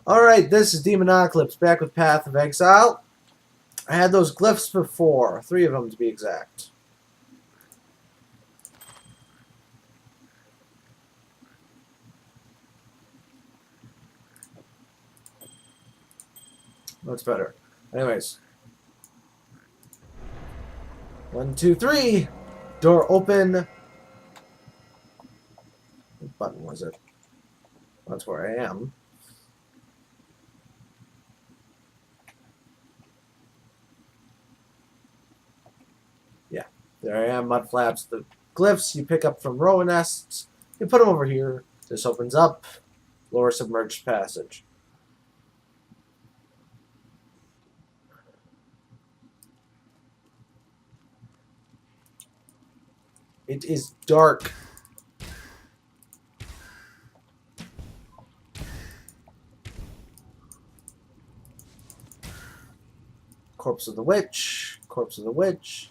Alright, this is Demonocalypse, back with Path of Exile. I had those glyphs before, 3 of them to be exact. That's better. Anyways. 1, 2, 3! Door open. What button was it? That's where I am. Yeah, there I am, mud flaps. The glyphs you pick up from row nests. You put them over here. This opens up. Lower submerged passage. It is dark. Corpse of the witch. Corpse of the witch.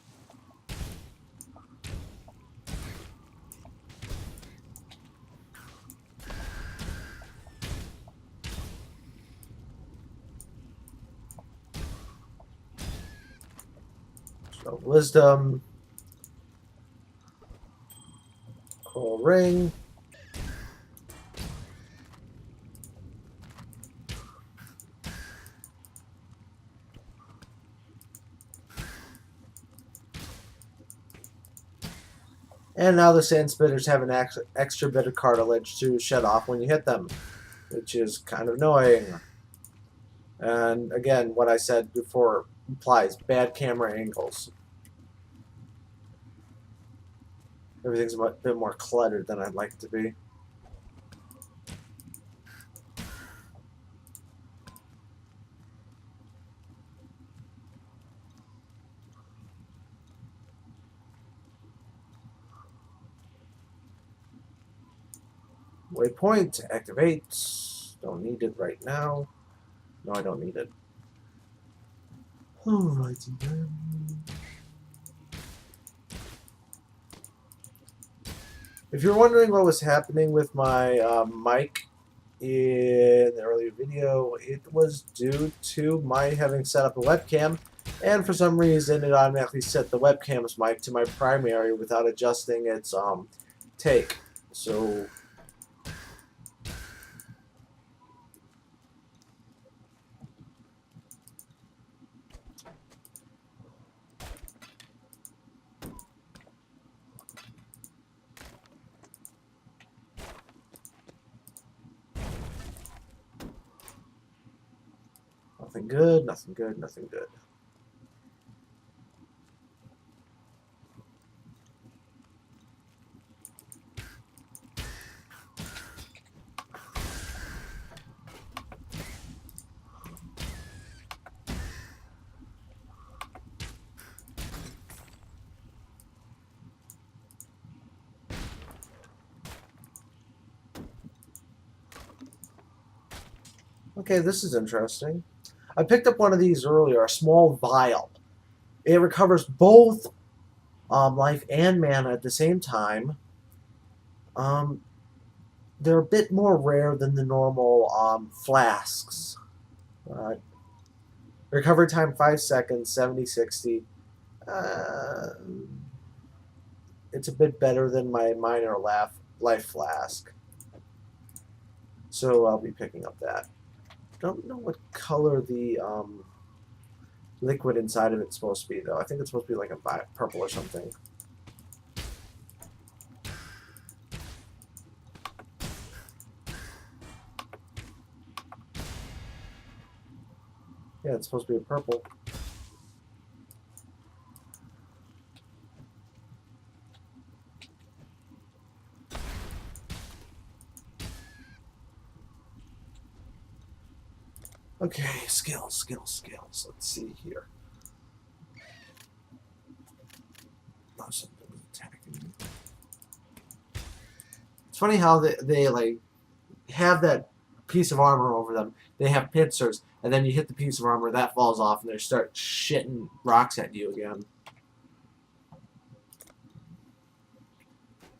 So wisdom. Coral ring. And now the sand spitters have an extra bit of cartilage to shed off when you hit them, which is kind of annoying. And again, what I said before applies. Bad camera angles. Everything's a bit more cluttered than I'd like it to be. Waypoint to activate. Don't need it right now. No, I don't need it. Alrighty then. If you're wondering what was happening with my mic in the earlier video, it was due to my having set up a webcam, and for some reason it automatically set the webcam's mic to my primary without adjusting its take. So nothing good, nothing good, nothing good. Okay, this is interesting. I picked up one of these earlier, a small vial. It recovers both life and mana at the same time. They're a bit more rare than the normal flasks. Recovery time 5 seconds, 70-60. It's a bit better than my minor life flask. So I'll be picking up that. Don't know what color the liquid inside of it's supposed to be, though. I think it's supposed to be like a purple or something. Yeah, it's supposed to be a purple. Okay, skills. Let's see here. Oh, something was attacking me. It's funny how they like have that piece of armor over them. They have pincers, and then you hit the piece of armor, that falls off, and they start shitting rocks at you again.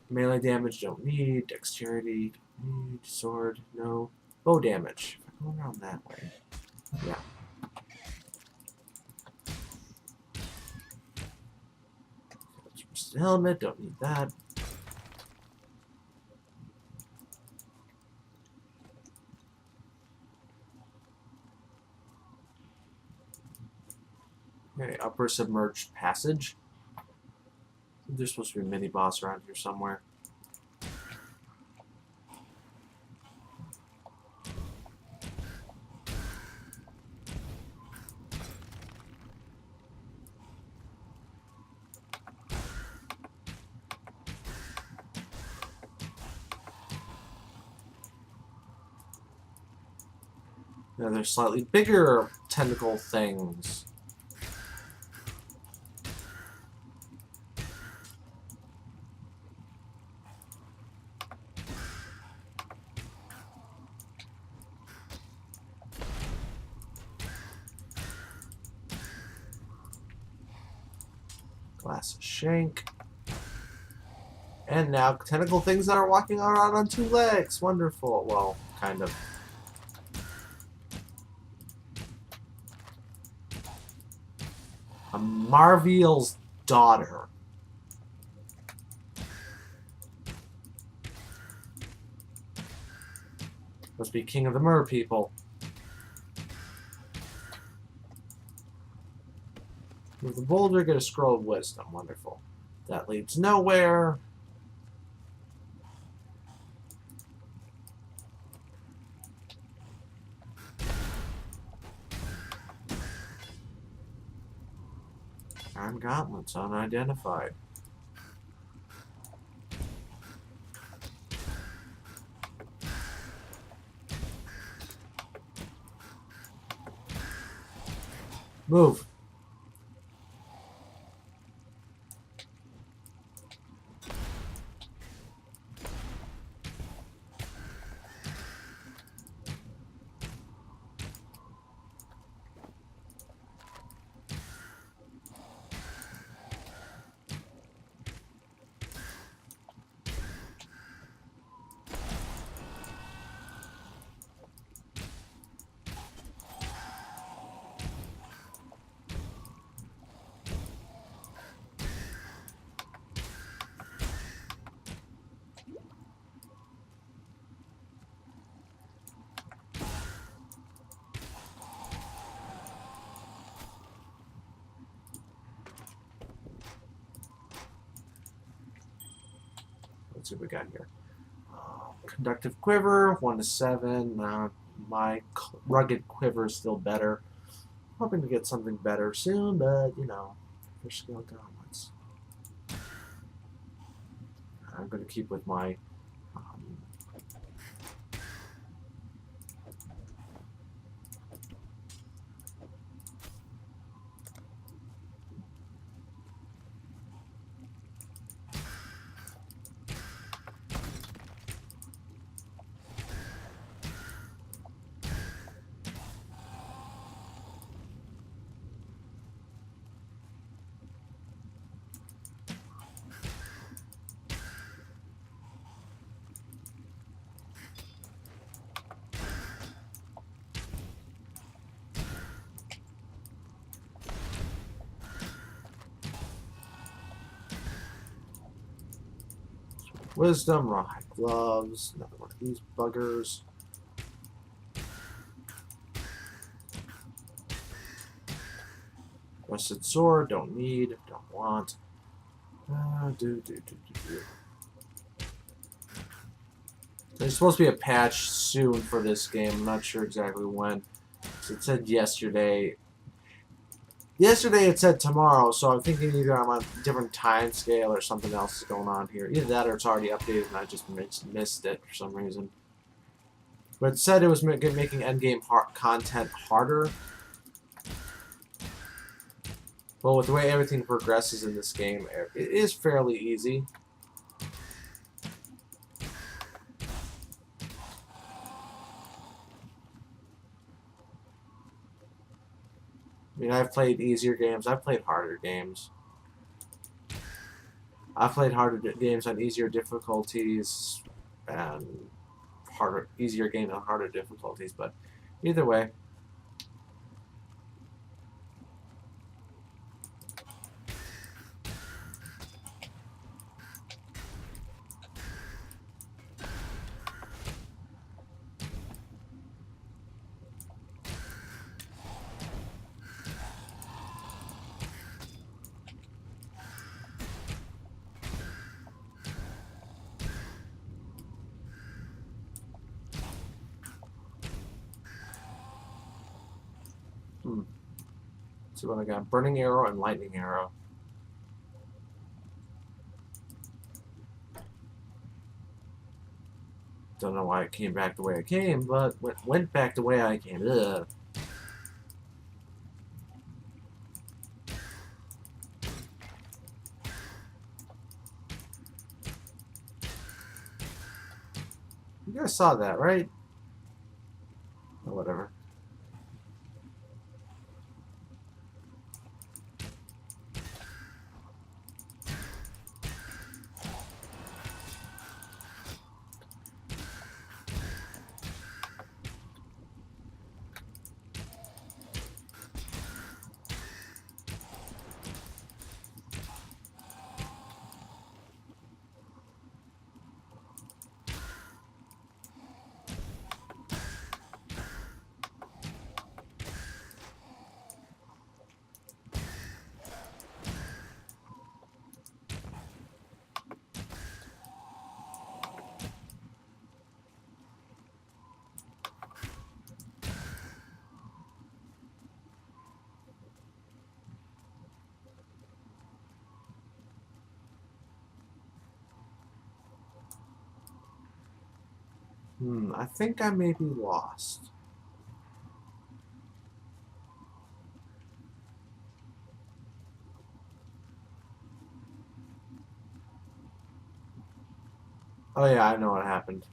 Melee damage, don't need. Dexterity, don't need. Sword, no. Bow damage. Go around that way. Yeah. Just the helmet, don't need that. Okay, upper submerged passage. There's supposed to be a mini boss around here somewhere. Now there's slightly bigger tentacle things. Glass of shank. And now tentacle things that are walking around on two legs. Wonderful. Well, kind of. A Marviel's daughter. Must be king of the mer people. With the boulder, get a scroll of wisdom. Wonderful. That leads nowhere. Iron gauntlets, unidentified. Move. Let's see what we got here. Conductive quiver, 1 to 7. My rugged quiver is still better. Hoping to get something better soon, but you know, fish scale gauntlets. I'm going to keep with my wisdom, rawhide gloves, another one of these buggers. Rusted sword, don't need, don't want. There's supposed to be a patch soon for this game. I'm not sure exactly when. So it said yesterday. Yesterday it said tomorrow, so I'm thinking either I'm on a different time scale or something else is going on here. Either that or it's already updated and I just missed it for some reason. But it said it was making endgame content harder. Well, with the way everything progresses in this game, it is fairly easy. I mean, I've played easier games. I've played harder games. I've played harder games on easier difficulties and easier games on harder difficulties. But Either way. Let's see what I got. Burning arrow and lightning arrow. Don't know why it came back the way it came, but went back the way I came. Ugh. You guys saw that, right? Or whatever. I think I may be lost. Oh yeah, I know what happened.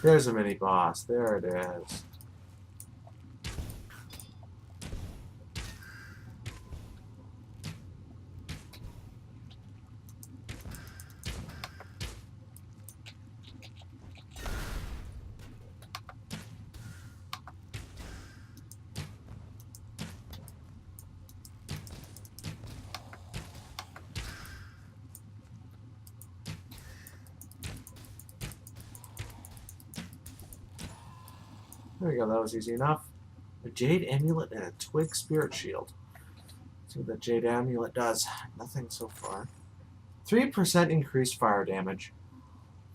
There's a mini boss. There it is. There we go, that was easy enough. A jade amulet and a twig spirit shield. Let's see what the jade amulet does. Nothing so far. 3% increased fire damage.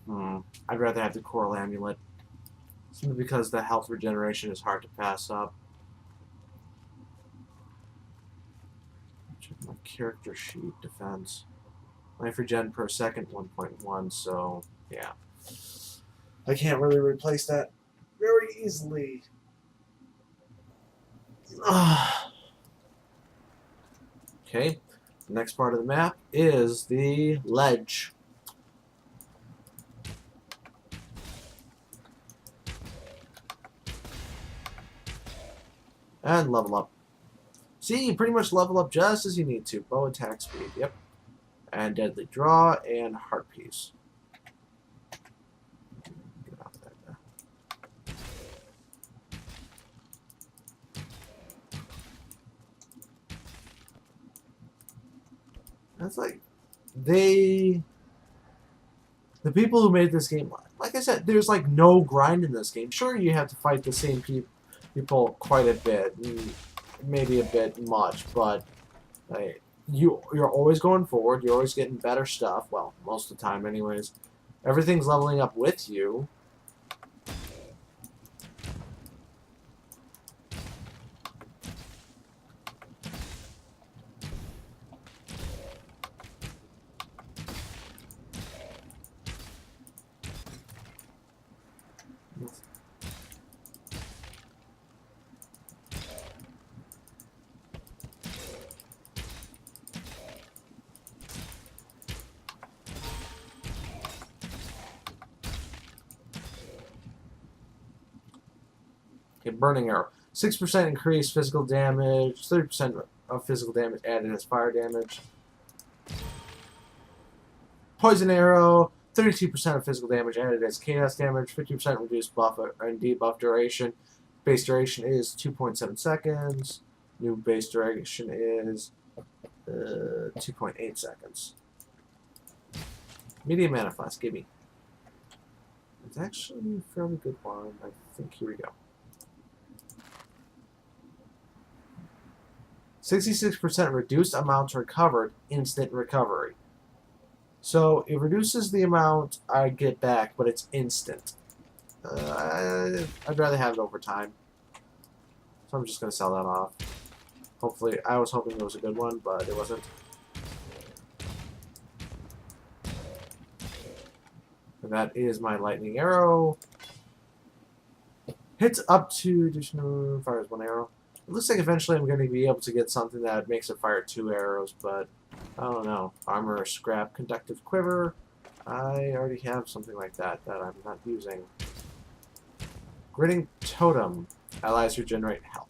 I'd rather have the coral amulet. Simply because the health regeneration is hard to pass up. Check my character sheet. Defense. Life regen per second, 1.1, so yeah. I can't really replace that very easily. Okay, the next part of the map is the ledge. And level up. See, you pretty much level up just as you need to. Bow attack speed, yep. And deadly draw and heart piece. Get off that now. That's like the people who made this game, like I said, there's like no grind in this game. Sure, you have to fight the same people quite a bit, maybe a bit much, but you're always going forward. You're always getting better stuff. Well, most of the time, anyways. Everything's leveling up with you. Okay, burning arrow. 6% increase physical damage, 30% of physical damage added as fire damage. Poison arrow, 32% of physical damage added as chaos damage, 50% reduced buff and debuff duration. Base duration is 2.7 seconds. New base duration is 2.8 seconds. Medium mana flask, gimme. It's actually a fairly good one. I think here we go. 66% reduced amounts recovered, instant recovery. So it reduces the amount I get back, but it's instant. I'd rather have it over time. So I'm just going to sell that off. Hopefully, I was hoping it was a good one, but it wasn't. And that is my lightning arrow. Hits up to additional fires 1 arrow. It looks like eventually I'm going to be able to get something that makes it fire 2 arrows, but I don't know. Armor, scrap, conductive quiver. I already have something like that I'm not using. Gritting totem. Allies regenerate health.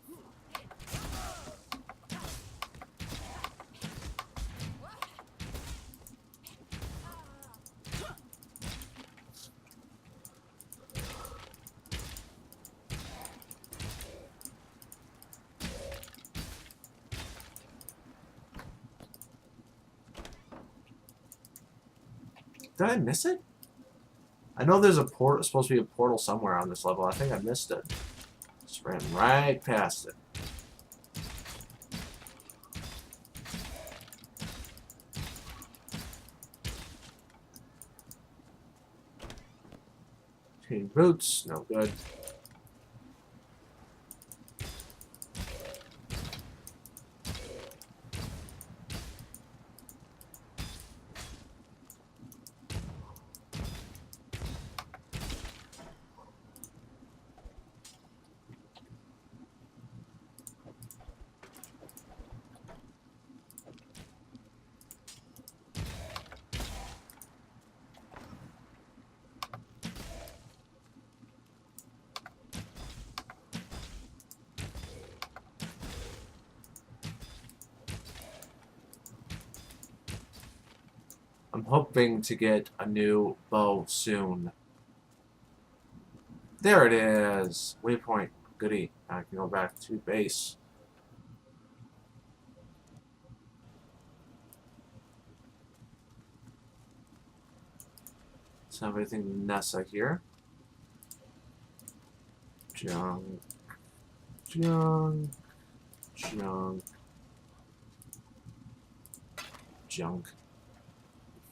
Did I miss it? I know there's a port, supposed to be a portal somewhere on this level. I think I missed it. Just ran right past it. Chain boots, no good. I'm hoping to get a new bow soon. There it is! Waypoint. Goody. I can go back to base. Let's have everything Nessa here. Junk. Junk. Junk. Junk.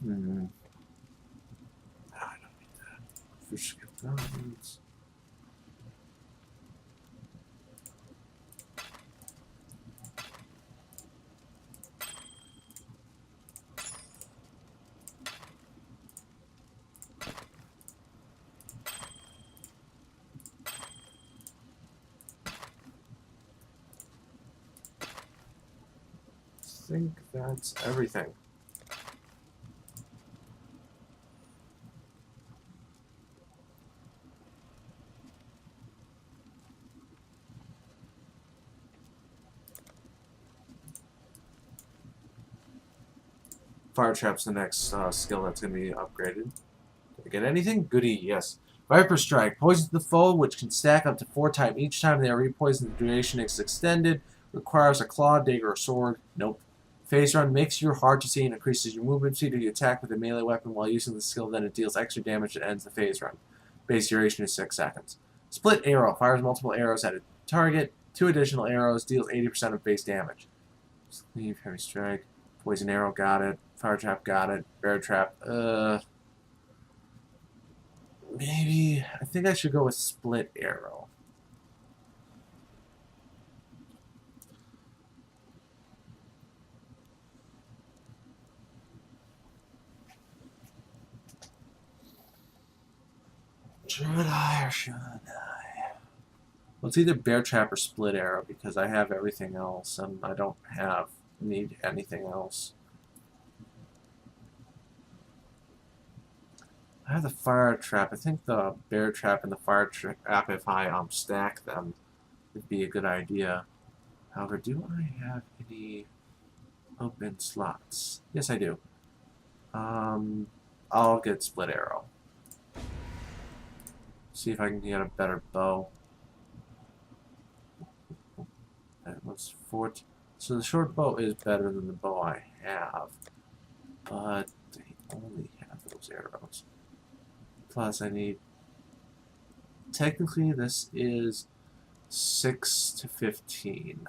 I don't need that. Fish guns. I think that's everything. Fire Trap's the next skill that's going to be upgraded. Did I get anything? Goody, yes. Viper Strike. Poisons the foe, which can stack up to 4 times. Each time they are repoisoned, the duration is extended. Requires a claw, dagger, or sword. Nope. Phase Run makes you hard to see and increases your movement speed if you attack with a melee weapon while using the skill, then it deals extra damage and ends the phase run. Base duration is 6 seconds. Split Arrow. Fires multiple arrows at a target. 2 additional arrows. Deals 80% of base damage. Sleeve, Heavy Strike. Poison Arrow, got it. Fire Trap, got it. Bear Trap, maybe, I think I should go with Split Arrow. Should I or should I? Well, it's either Bear Trap or Split Arrow because I have everything else and I don't need anything else. I have the Fire Trap. I think the Bear Trap and the Fire Trap, if I stack them, would be a good idea. However, do I have any open slots? Yes, I do. I'll get split arrow. See if I can get a better bow. That was 14. So the short bow is better than the bow I have, but I only have those arrows. Plus, I need. Technically, this is 6 to 15.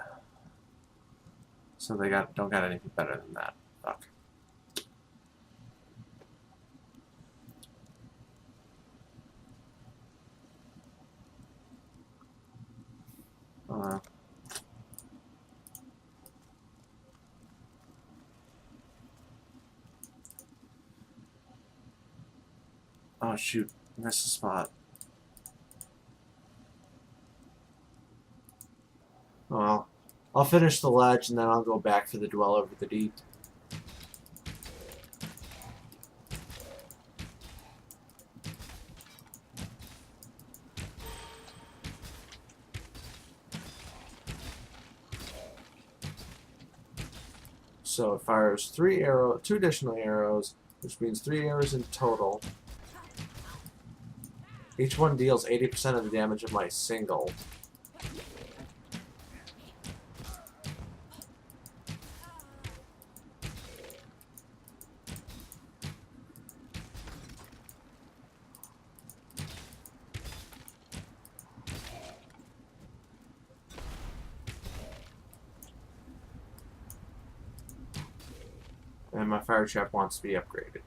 So they don't got anything better than that. Fuck. Oh shoot, missed the spot. Well, I'll finish the ledge and then I'll go back for the dwell over the deep. So it fires 2 additional arrows, which means 3 arrows in total. Each one deals 80% of the damage of my single. And my fire trap wants to be upgraded.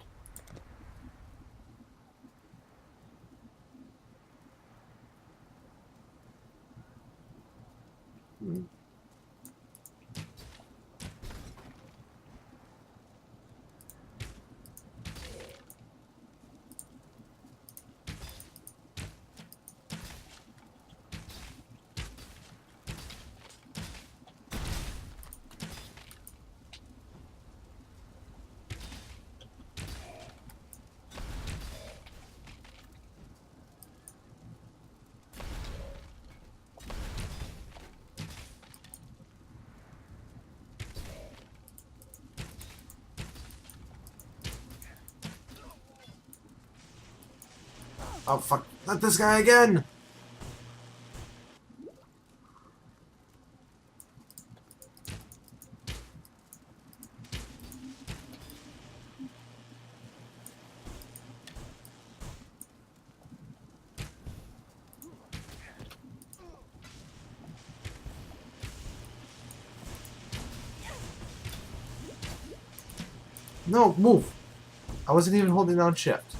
Oh fuck, not this guy again! No, move! I wasn't even holding down shift.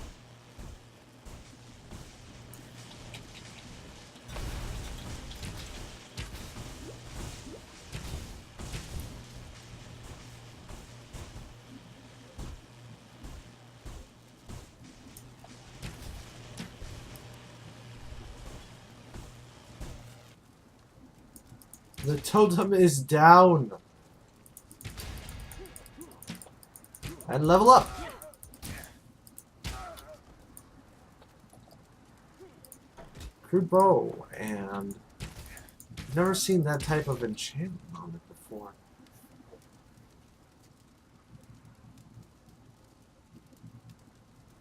The totem is down. And level up. Crude bow, and I've never seen that type of enchantment on it before.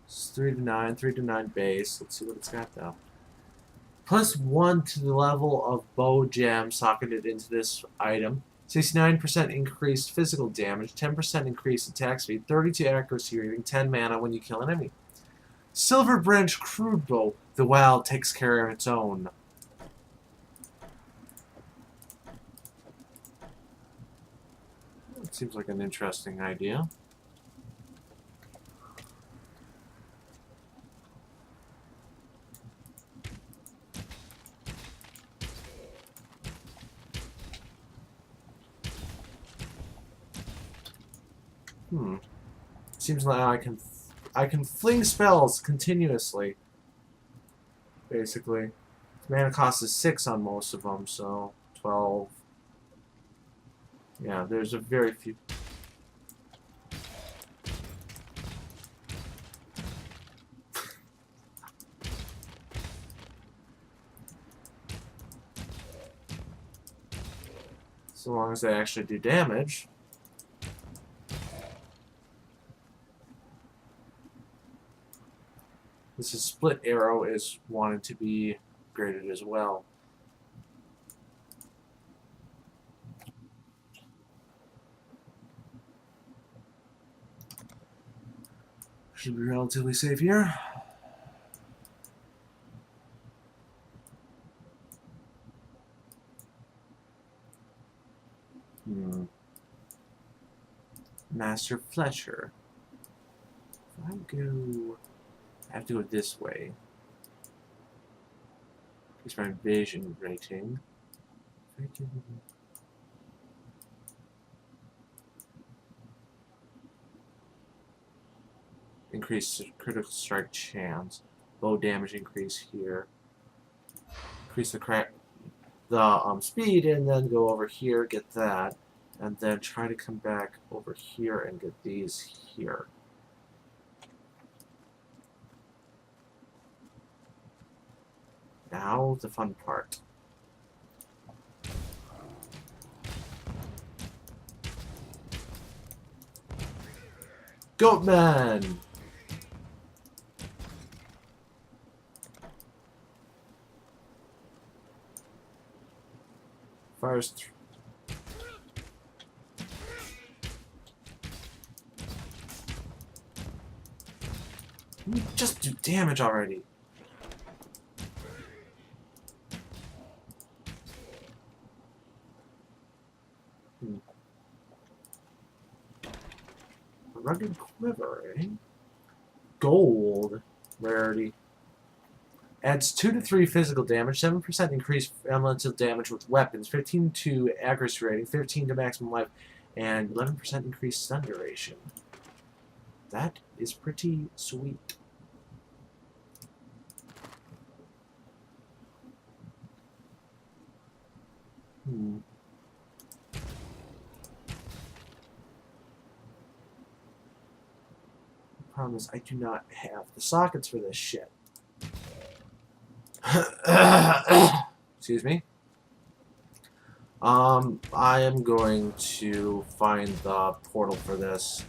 It's 3 to 9 base. Let's see what it's got though. +1 to the level of bow gem socketed into this item. 69% increased physical damage, 10% increased attack speed, 32 accuracy rating, 10 mana when you kill an enemy. Silver Branch Crude Bow. The wild takes care of its own. It seems like an interesting idea. Seems like I can fling spells continuously. Basically, mana cost is 6 on most of them, so 12. Yeah, there's a very few. So long as they actually do damage. This is split arrow is wanted to be graded as well. Should be relatively safe here. Master Fletcher. If I go... I have to go this way. Increase my vision rating. If I can... Increase critical strike chance. Low damage increase here. Increase the speed, and then go over here, get that, and then try to come back over here and get these here. Now the fun part. Goatmen! Fires just do damage already. Rugged quiver, eh? Gold rarity. Adds 2 to 3 physical damage, 7% increased elemental damage with weapons, 15 to accuracy rating, 15 to maximum life, and 11% increased stun duration. That is pretty sweet. Problem is, I do not have the sockets for this shit. Excuse me. I am going to find the portal for this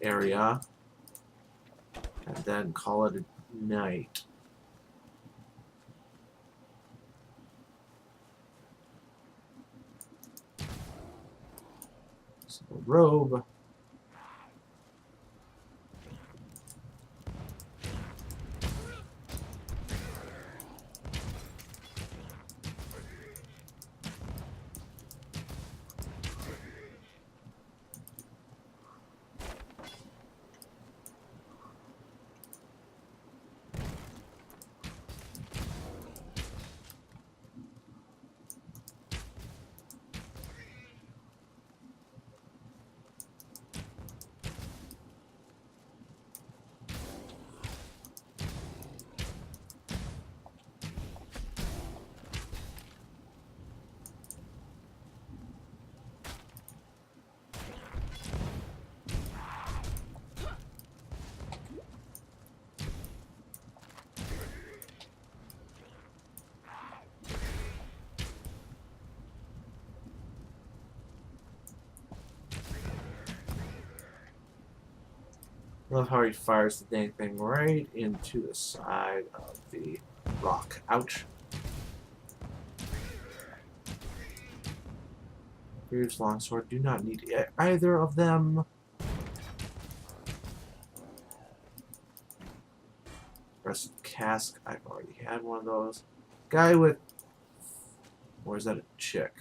area and then call it a night. So, robe. I love how he fires the dang thing right into the side of the rock. Ouch. Greaves longsword. Do not need either of them. Rusted cask. I've already had one of those. Guy with... Or is that a chick?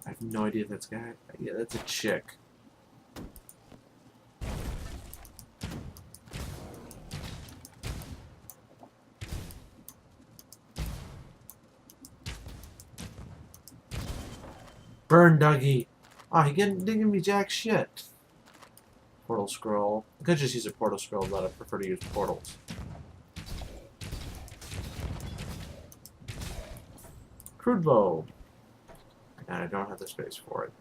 I have no idea if that's a guy. Yeah, that's a chick. Burn, Dougie! Oh, he didn't give me jack shit. Portal scroll. I could just use a portal scroll, but I prefer to use portals. Crude bow. And I don't have the space for it.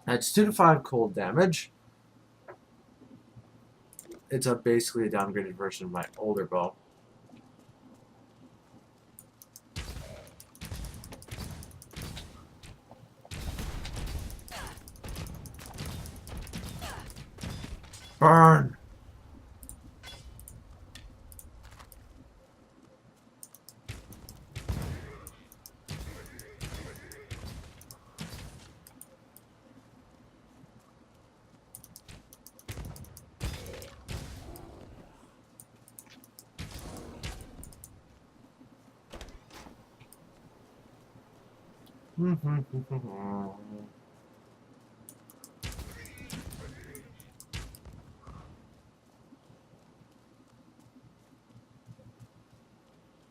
That's 2 to 5 cold damage. It's basically a downgraded version of my older bow. Burn!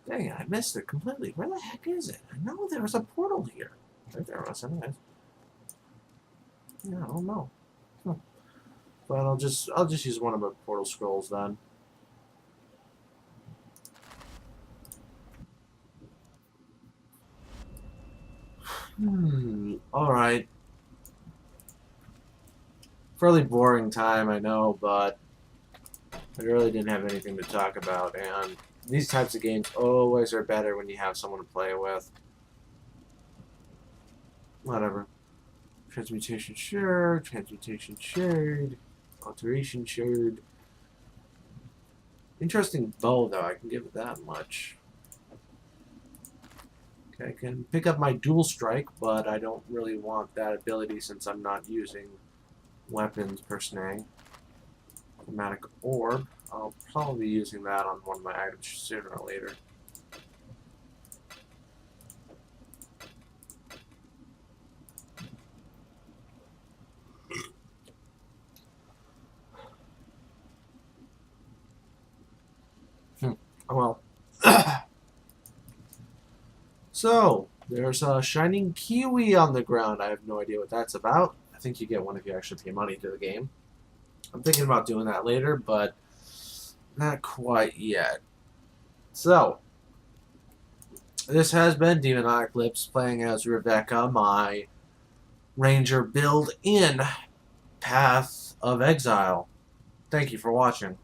Dang it, I missed it completely. Where the heck is it? I know there was a portal here. Right there was, anyways. Yeah, I don't know. But I'll just use one of my portal scrolls then. Alright. Fairly boring time, I know, but I really didn't have anything to talk about, and these types of games always are better when you have someone to play with. Whatever. Transmutation shared, transmutation shared, alteration shared. Interesting bow, though, I can give it that much. Okay, I can pick up my dual strike, but I don't really want that ability since I'm not using weapons per se. Chromatic orb. I'll probably be using that on one of my items sooner or later. Well. So, there's a shining kiwi on the ground. I have no idea what that's about. I think you get one if you actually pay money to the game. I'm thinking about doing that later, but not quite yet. So, this has been Demonic Lips playing as Rebecca, my ranger build in Path of Exile. Thank you for watching.